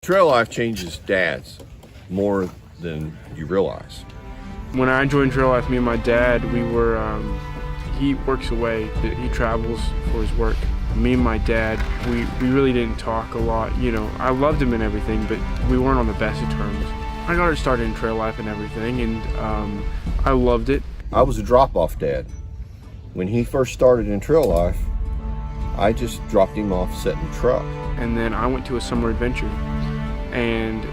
Trail life changes dads more than you realize. When I joined Trail Life, me and my dad, he works away. He travels for his work. Me and my dad, we really didn't talk a lot. You know, I loved him and everything, but we weren't on the best of terms. I got started in Trail Life and everything, and I loved it. I was a drop-off dad. When he first started in Trail Life, I just dropped him off, set in the truck. And then I went to a summer adventure, and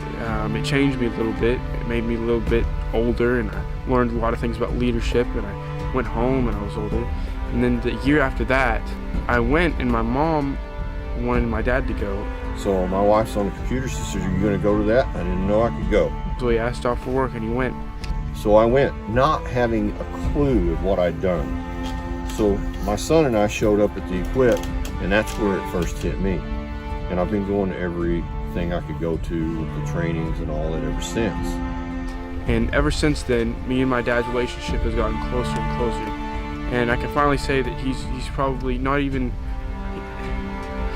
it changed me a little bit. It made me a little bit older, and I learned a lot of things about leadership, and I went home and I was older. And then the year after that, I went, and my mom wanted my dad to go. So my wife's on the computer, she said, "Are you gonna go to that?" I didn't know I could go. So he asked off for work, and he went. So I went, not having a clue of what I'd done. So my son and I showed up at the equip, and that's where it first hit me. And I've been going to everything I could go to with the trainings and all that ever since. And ever since then, me and my dad's relationship has gotten closer and closer. And I can finally say that he's probably not even,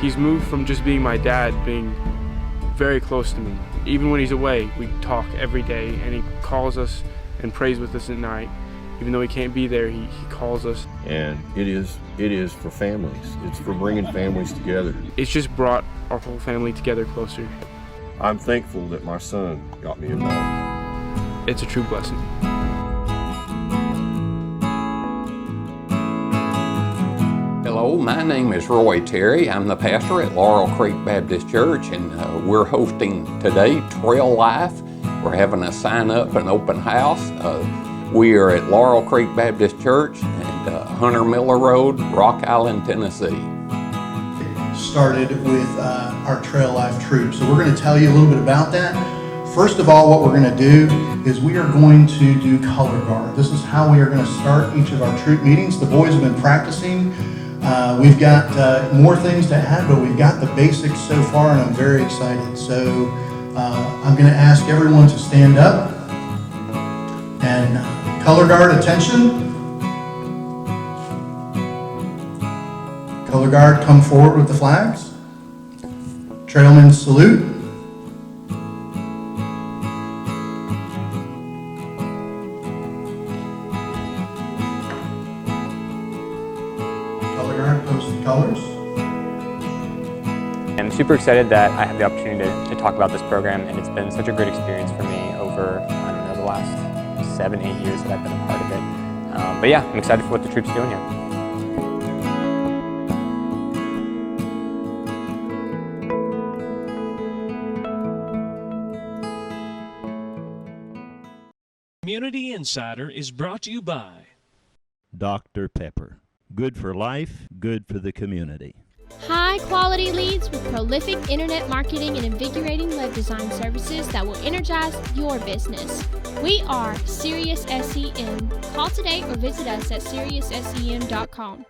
he's moved from just being my dad, being very close to me. Even when he's away, we talk every day, and he calls us and prays with us at night. Even though he can't be there, he calls us. And it is for families. It's for bringing families together. It's just brought our whole family together closer. I'm thankful that my son got me involved. It's a true blessing. Hello, my name is Roy Terry. I'm the pastor at Laurel Creek Baptist Church, and we're hosting today Trail Life. We're having a sign up and open house. We are at Laurel Creek Baptist Church and Hunter Miller Road, Rock Island, Tennessee. Started with our Trail Life troop. So we're going to tell you a little bit about that. First of all, what we're going to do is we are going to do color guard. This is how we are going to start each of our troop meetings. The boys have been practicing. We've got more things to add, but we've got the basics so far, and I'm very excited. So I'm going to ask everyone to stand up and color guard, attention. Color guard, come forward with the flags. Trailmen, salute. Color guard, post the colors. I'm super excited that I have the opportunity to talk about this program, and it's been such a great experience for me over, I don't know, the last 7-8 years that I've been a part of it. But yeah, I'm excited for what the troop's doing here. Community Insider is brought to you by Dr. Pepper. Good for life, good for the community. High-quality leads with prolific internet marketing and invigorating web design services that will energize your business. We are SiriusSEM. Call today or visit us at SiriusSEM.com.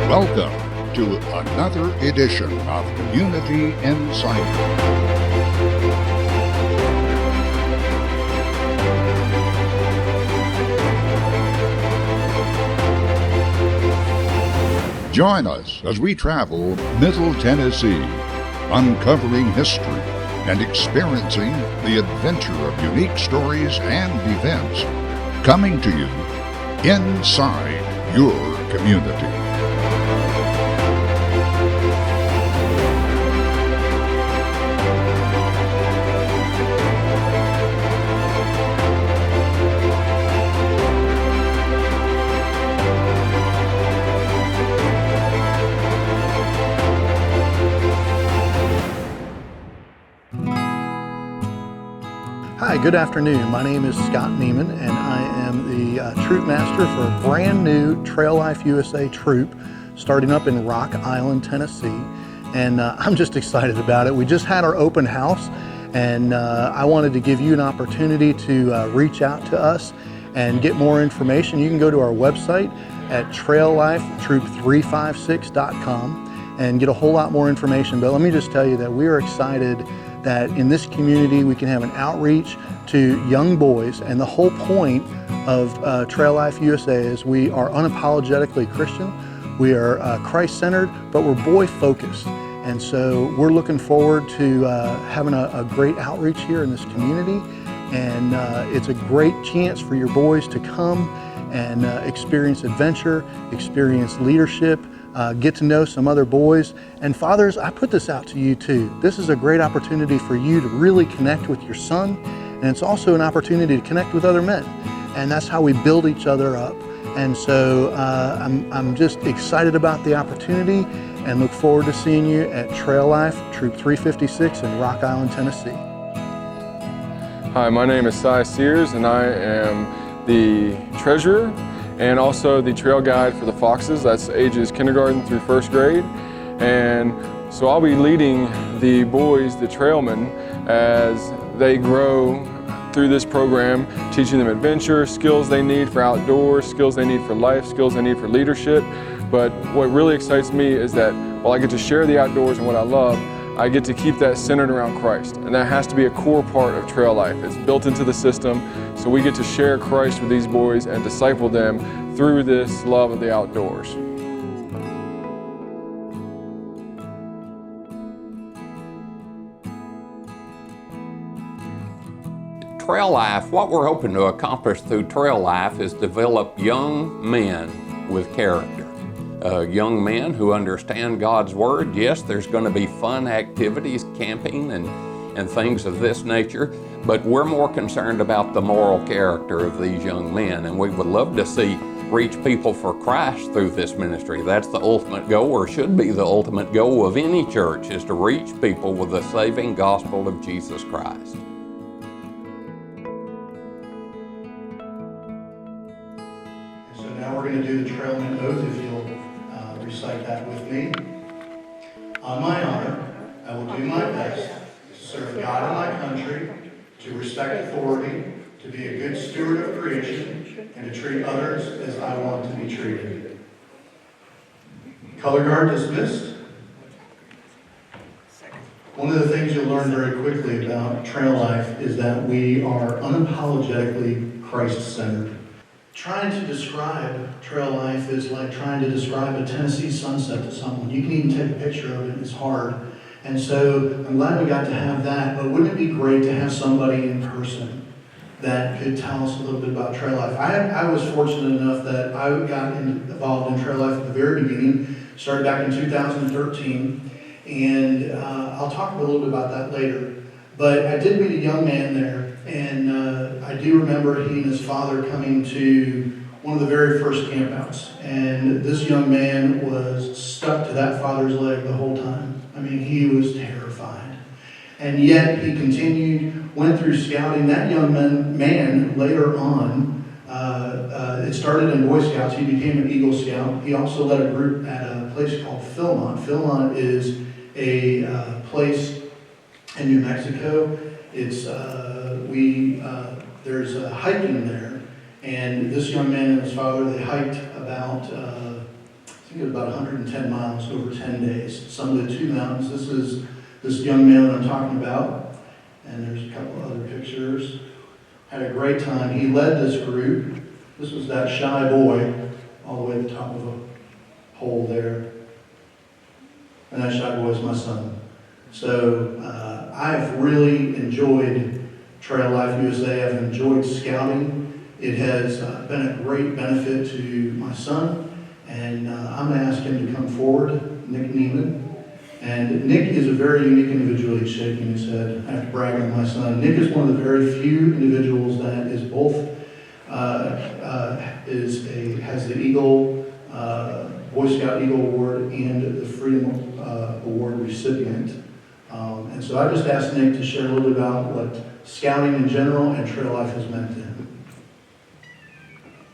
Welcome to another edition of Community Insider. Join us as we travel Middle Tennessee, uncovering history and experiencing the adventure of unique stories and events coming to you inside your community. Hi, good afternoon. My name is Scott Neiman, and I am the troop master for a brand new Trail Life USA troop starting up in Rock Island, Tennessee. And I'm just excited about it. We just had our open house, and I wanted to give you an opportunity to reach out to us and get more information. You can go to our website at traillifetroop356.com and get a whole lot more information. But let me just tell you that we are excited that in this community we can have an outreach to young boys, and the whole point of Trail Life USA is we are unapologetically Christian. We are Christ-centered, but we're boy-focused. And so we're looking forward to having a great outreach here in this community. And it's a great chance for your boys to come and experience adventure, experience leadership, get to know some other boys. And fathers, I put this out to you too. This is a great opportunity for you to really connect with your son, and it's also an opportunity to connect with other men. And that's how we build each other up. And so I'm just excited about the opportunity and look forward to seeing you at Trail Life, Troop 356 in Rock Island, Tennessee. Hi, my name is Cy Sears, and I am the treasurer and also the trail guide for the Foxes. That's ages kindergarten through first grade. And so I'll be leading the boys, the trailmen, as they grow through this program, teaching them adventure, skills they need for outdoors, skills they need for life, skills they need for leadership. But what really excites me is that while I get to share the outdoors and what I love, I get to keep that centered around Christ. And that has to be a core part of trail life. It's built into the system, so we get to share Christ with these boys and disciple them through this love of the outdoors. Trail Life, what we're hoping to accomplish through Trail Life is develop young men with character. Young men who understand God's Word. Yes, there's going to be fun activities, camping and things of this nature, but we're more concerned about the moral character of these young men, and we would love to see reach people for Christ through this ministry. That's the ultimate goal, or should be the ultimate goal of any church, is to reach people with the saving gospel of Jesus Christ. So now we're going to do the Trailman Oath, if you'll recite that with me. On my honor, I will do my best to serve God and my country, to respect authority, to be a good steward of creation, and to treat others as I want to be treated. Color guard dismissed. One of the things you'll learn very quickly about Trail Life is that we are unapologetically Christ-centered. Trying to describe Trail Life is like trying to describe a Tennessee sunset to someone. You can even take a picture of it, it's hard. And so I'm glad we got to have that, but wouldn't it be great to have somebody in person that could tell us a little bit about Trail Life? I was fortunate enough that I got involved in Trail Life at the very beginning, started back in 2013, and I'll talk a little bit about that later. But I did meet a young man there, and I do remember he and his father coming to one of the very first campouts. And this young man was stuck to that father's leg the whole time. I mean, he was terrified. And yet he continued, went through scouting. That young man later on, it started in Boy Scouts. He became an Eagle Scout. He also led a group at a place called Philmont. Philmont is a place in New Mexico. It's there's hiking there, and this young man and his father, they hiked about I think it was about 110 miles over 10 days. Some of the two mountains. This is this young man that I'm talking about, and there's a couple other pictures. Had a great time. He led this group. This was that shy boy all the way at the top of a pole there, and that shy boy is my son. So I've really enjoyed Trail Life USA. I've enjoyed scouting. It has been a great benefit to my son, and I'm going to ask him to come forward, Nick Neiman. And Nick is a very unique individual. He's shaking his head. I have to brag on my son. Nick is one of the very few individuals that is both has the Eagle Boy Scout Eagle Award and the Freedom Award recipient. And so I just asked Nick to share a little bit about what scouting in general and trail life has meant to him.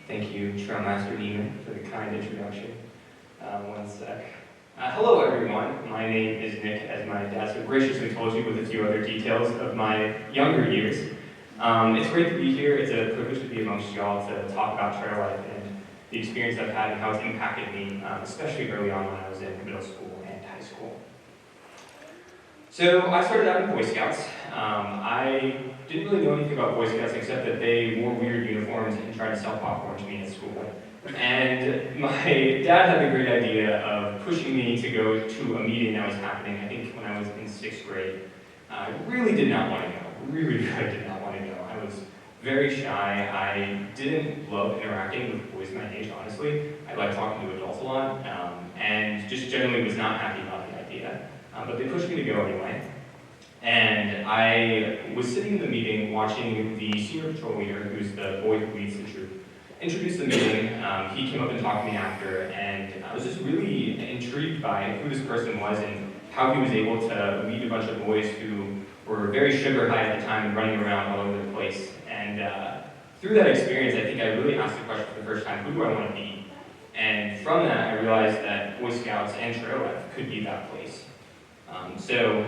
Thank you, Trailmaster Neiman, for the kind introduction. One sec. Hello, everyone. My name is Nick, as my dad so graciously told you, with a few other details of my younger years. It's great to be here. It's a privilege to be amongst y'all to talk about trail life and the experience I've had and how it's impacted me, especially early on when I was in middle school and high school. So I started out in Boy Scouts. I didn't really know anything about Boy Scouts except that they wore weird uniforms and tried to sell popcorn to me at school. And my dad had the great idea of pushing me to go to a meeting that was happening, I think when I was in 6th grade. I really did not want to go, really did not want to go. I was very shy. I didn't love interacting with boys my age, honestly. I liked talking to adults a lot, and just generally was not happy about the idea. But they pushed me to go anyway. And I was sitting in the meeting watching the senior patrol leader, who's the boy who leads the troop, introduce the meeting. He came up and talked to me after, and I was just really intrigued by who this person was and how he was able to lead a bunch of boys who were very sugar high at the time and running around all over the place. And through that experience, I think I really asked the question for the first time, who do I want to be? And from that, I realized that Boy Scouts and Trail Life could be that place. So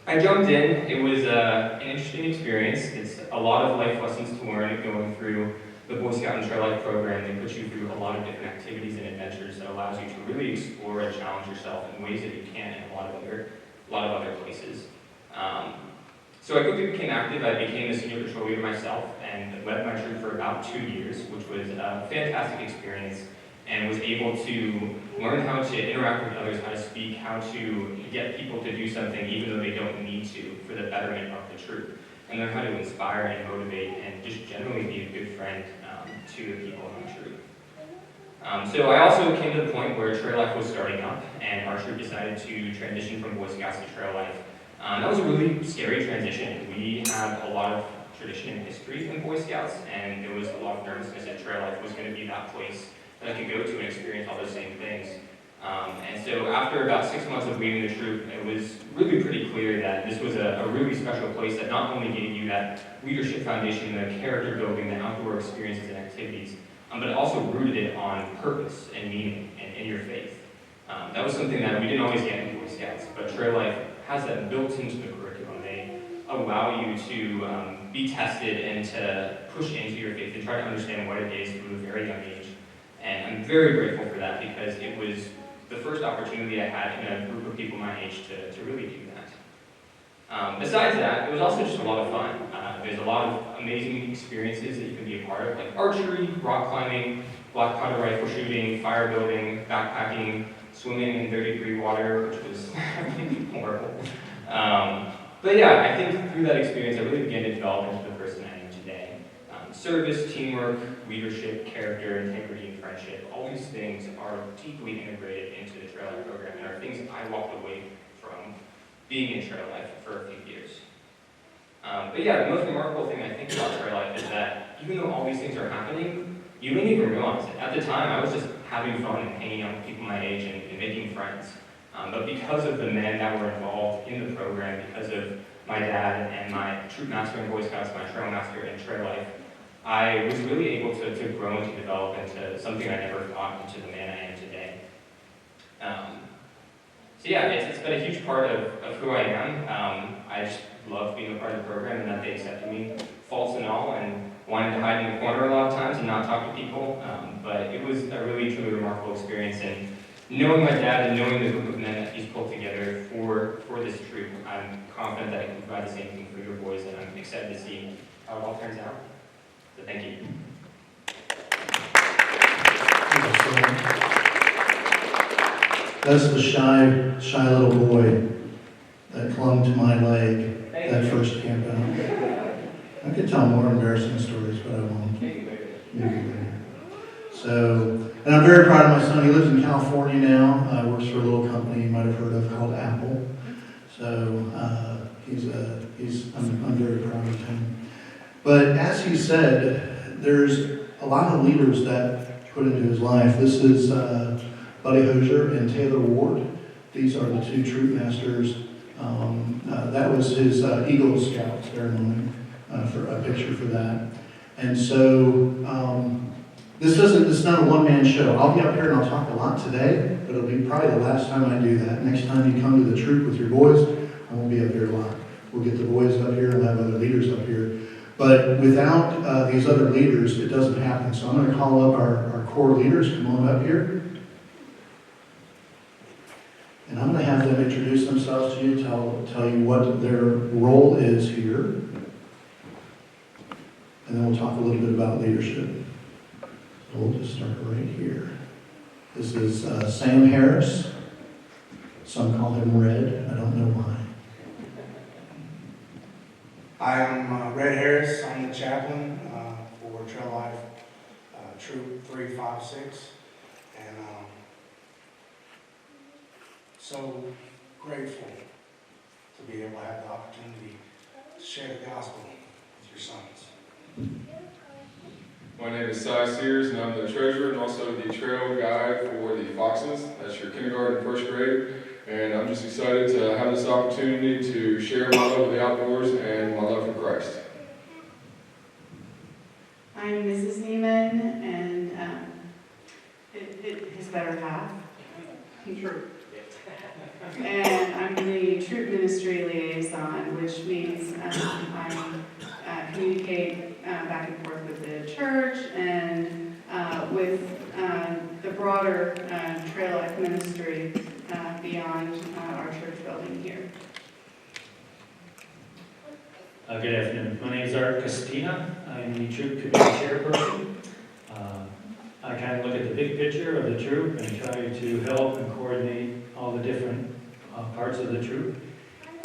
I jumped in. It was an interesting experience. It's a lot of life lessons to learn going through the Boy Scout and Trail Life program. They put you through a lot of different activities and adventures that allows you to really explore and challenge yourself in ways that you can't in a lot of other places. So I quickly became active. I became a senior patrol leader myself and led my troop for about 2 years, which was a fantastic experience, and was able to learn how to interact with others, how to speak, how to get people to do something even though they don't need to for the betterment of the troop, and learn how to inspire and motivate and just generally be a good friend to the people in the troop. So I also came to the point where Trail Life was starting up, and our troop decided to transition from Boy Scouts to Trail Life. That was a really scary transition. We have a lot of tradition and history in Boy Scouts, and there was a lot of nervousness that Trail Life was going to be that place that I could go to and experience all those same things. And so after about 6 months of leading the troop, it was really pretty clear that this was a really special place that not only gave you that leadership foundation, the character building, the outdoor experiences and activities, but it also rooted it on purpose and meaning and in your faith. That was something that we didn't always get in Boy Scouts, but Trail Life has that built into the curriculum. They allow you to be tested and to push into your faith and try to understand what it is from a very young age. And I'm very grateful for that because it was the first opportunity I had in a group of people my age to really do that. Besides that, it was also just a lot of fun. There's a lot of amazing experiences that you can be a part of, like archery, rock climbing, black powder rifle shooting, fire building, backpacking, swimming in 30-degree water, which was horrible. But yeah, I think through that experience, I really began to develop into the person I am today. Service, teamwork, leadership, character, integrity, and friendship, all these things are deeply integrated into the Trail Life program and are things I walked away from being in Trail Life for a few years. But yeah, the most remarkable thing I think about Trail Life is that even though all these things are happening, you didn't even realize it. At the time, I was just having fun and hanging out with people my age and making friends. But because of the men that were involved in the program, because of my dad and my troop master in Boy Scouts, my trail master in Trail Life, I was really able to grow and to develop into something I never thought into the man I am today. So yeah, it's been a huge part of who I am. I just love being a part of the program and that they accepted me, faults and all, and wanted to hide in the corner a lot of times and not talk to people. But it was a really, truly remarkable experience. And knowing my dad and knowing the group of men that he's pulled together for this troop, I'm confident that I can provide the same thing for your boys, and I'm excited to see how it all turns out. So thank you. That's the shy little boy that clung to my leg that first camp out. I could tell more embarrassing stories, but I won't. Maybe later. So, and I'm very proud of my son. He lives in California now. Works for a little company you might have heard of called Apple. So I'm very proud of him. But as he said, there's a lot of leaders that put into his life. This is Buddy Hosier and Taylor Ward. These are the two troop masters. That was his Eagle Scout ceremony, for a picture for that. And so this is not a one-man show. I'll be up here and I'll talk a lot today, but it'll be probably the last time I do that. Next time you come to the troop with your boys, I won't be up here a lot. We'll get the boys up here and we'll have other leaders up here. But without these other leaders, it doesn't happen. So I'm going to call up our core leaders. Come on up here. And I'm going to have them introduce themselves to you, tell you what their role is here. And then we'll talk a little bit about leadership. we'll just start right here. This is Sam Harris. Some call him Red. I don't know why. Hi, I'm Red Harris. I'm the chaplain for Trail Life Troop 356. And so grateful to be able to have the opportunity to share the gospel with your sons. My name is Cy Sears, and I'm the treasurer and also the trail guide for the Foxes. That's your kindergarten and first grade. And I'm just excited to have this opportunity to share my love of the outdoors and my love for Christ. I'm Mrs. Neiman, and his better half. True. And I'm the troop ministry liaison, which means I communicate back and forth with the church and with the broader Trail Life ministry beyond our church building here. Good afternoon. My name is Art Castina. I'm the troop committee chairperson. I kind of look at the big picture of the troop and try to help and coordinate all the different parts of the troop.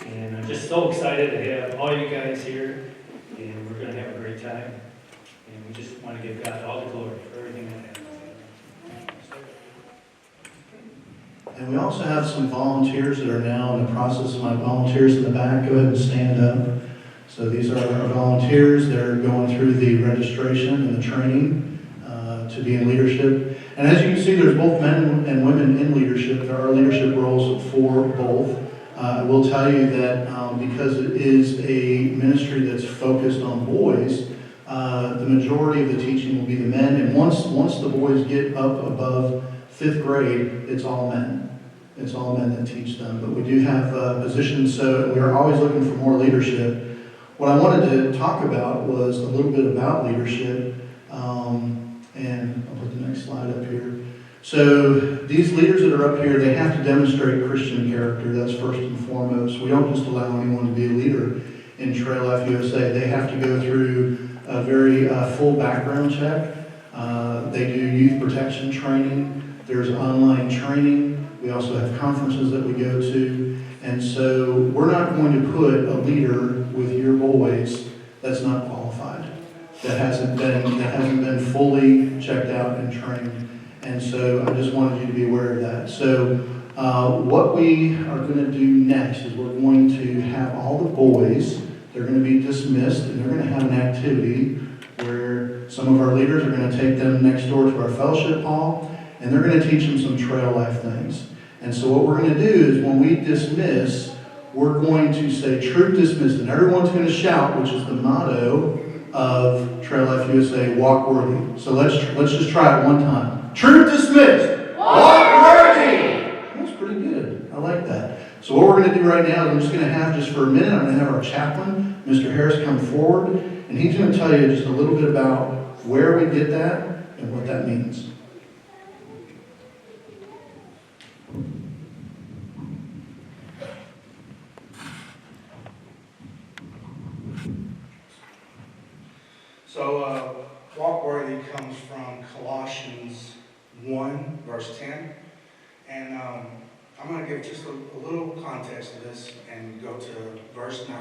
And I'm just so excited to have all you guys here, and we're going to have a great time. And we just want to give God all the glory for everything that happens. And we also have some volunteers that are now in the process. My volunteers in the back, go ahead and stand up. So these are our volunteers. They're going through the registration and the training to be in leadership. And as you can see, there's both men and women in leadership. There are leadership roles for both. I will tell you that because it is a ministry that's focused on boys, the majority of the teaching will be the men. And once the boys get up above 5th grade, it's all men. It's all men that teach them. But we do have positions, so we are always looking for more leadership. What I wanted to talk about was a little bit about leadership. And I'll put the next slide up here. So these leaders that are up here, they have to demonstrate Christian character. That's first and foremost. We don't just allow anyone to be a leader in Trail Life USA. They have to go through a very full background check. They do youth protection training. There's online training. We also have conferences that we go to. And so we're not going to put a leader with your boys that's not qualified, that hasn't been fully checked out and trained. And so I just wanted you to be aware of that. So what we are going to do next is we're going to have all the boys, they're going to be dismissed, and they're going to have an activity where some of our leaders are going to take them next door to our fellowship hall, and they're going to teach them some trail life things. And so what we're going to do is when we dismiss, we're going to say troop dismissed, and everyone's going to shout, which is the motto of Trail Life USA, walk worthy. So let's just try it one time. Troop dismissed. Walk worthy. That's pretty good. I like that. So what we're going to do right now is I'm just going to have, just for a minute, I'm going to have our chaplain, Mr. Harris, come forward, and he's going to tell you just a little bit about where we get that and what that means. So, walk worthy comes from Colossians 1, verse 10. And I'm going to give just a little context to this and go to verse 9.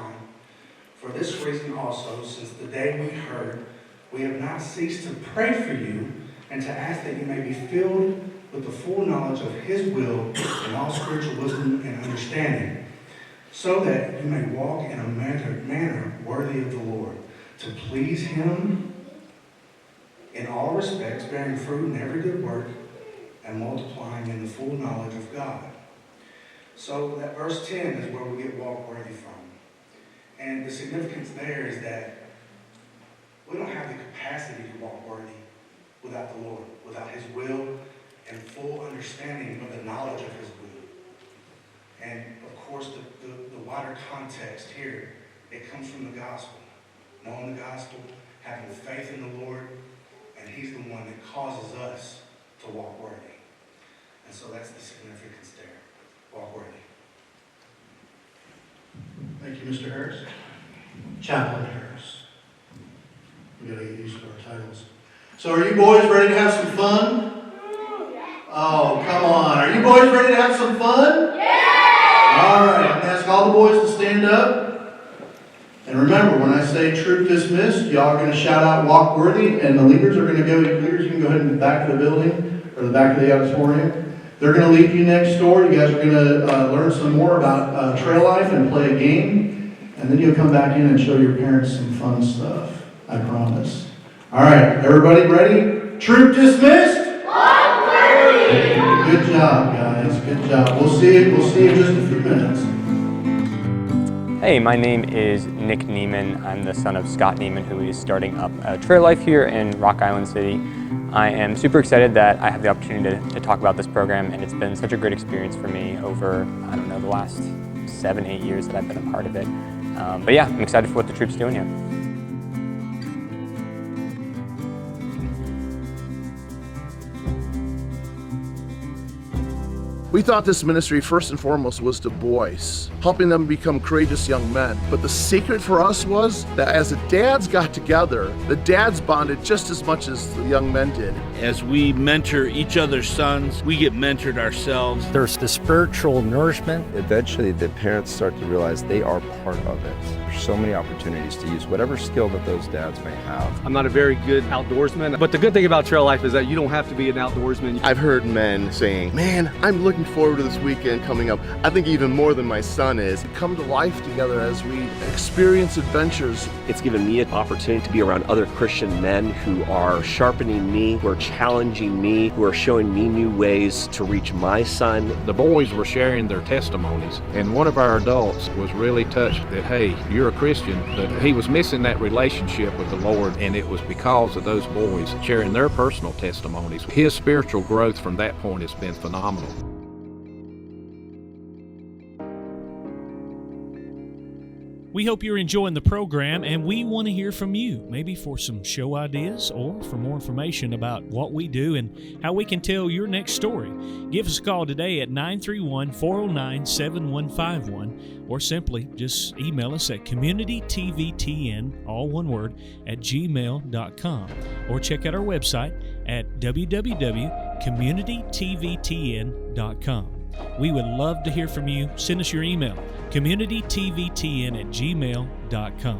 For this reason also, since the day we heard, we have not ceased to pray for you and to ask that you may be filled with the full knowledge of His will and all spiritual wisdom and understanding, so that you may walk in a manner worthy of the Lord, to please Him in all respects, bearing fruit in every good work, and multiplying in the full knowledge of God. So that verse 10 is where we get walk worthy from. And the significance there is that we don't have the capacity to walk worthy without the Lord, without His will and full understanding of the knowledge of His will. And of course, the wider context here, it comes from the gospel. Knowing the gospel, having faith in the Lord, and He's the one that causes us to walk worthy. And so that's the significance there. Walk worthy. Thank you, Mr. Harris. Chaplain Harris. We got to get used to our titles. So are you boys ready to have some fun? Oh, come on. Are you boys ready to have some fun? Yeah! All right, I'm going to ask all the boys to stand up. And remember, when I say troop dismissed, y'all are going to shout out walk worthy, and the leaders are going to go, leaders, you can go ahead and back of the building, or the back of the auditorium. They're going to lead you next door. You guys are going to learn some more about trail life and play a game. And then you'll come back in and show your parents some fun stuff. I promise. All right, everybody ready? Troop dismissed? Good job, guys. Good job. We'll see you in just a few minutes. Hey, my name is Nick Neiman. I'm the son of Scott Neiman, who is starting up Trail Life here in Rock Island City. I am super excited that I have the opportunity to talk about this program, and it's been such a great experience for me over, I don't know, the last 7-8 years that I've been a part of it. But yeah, I'm excited for what the troop's doing here. We thought this ministry first and foremost was to boys, helping them become courageous young men. But the secret for us was that as the dads got together, the dads bonded just as much as the young men did. As we mentor each other's sons, we get mentored ourselves. There's the spiritual nourishment. Eventually the parents start to realize they are part of it. There's so many opportunities to use whatever skill that those dads may have. I'm not a very good outdoorsman, but the good thing about Trail Life is that you don't have to be an outdoorsman. I've heard men saying, man, I'm looking forward to this weekend coming up. I think even more than my son is. Come to life together as we experience adventures. It's given me an opportunity to be around other Christian men who are sharpening me, who are challenging me, who are showing me new ways to reach my son. The boys were sharing their testimonies, and one of our adults was really touched that, hey, you're a Christian, but he was missing that relationship with the Lord, and it was because of those boys sharing their personal testimonies. His spiritual growth from that point has been phenomenal. We hope you're enjoying the program, and we want to hear from you, maybe for some show ideas or for more information about what we do and how we can tell your next story. Give us a call today at 931-409-7151, or simply just email us at communitytvtn, all one word, at gmail.com, or check out our website at www.communitytvtn.com. We would love to hear from you. Send us your email, communitytvtn@gmail.com.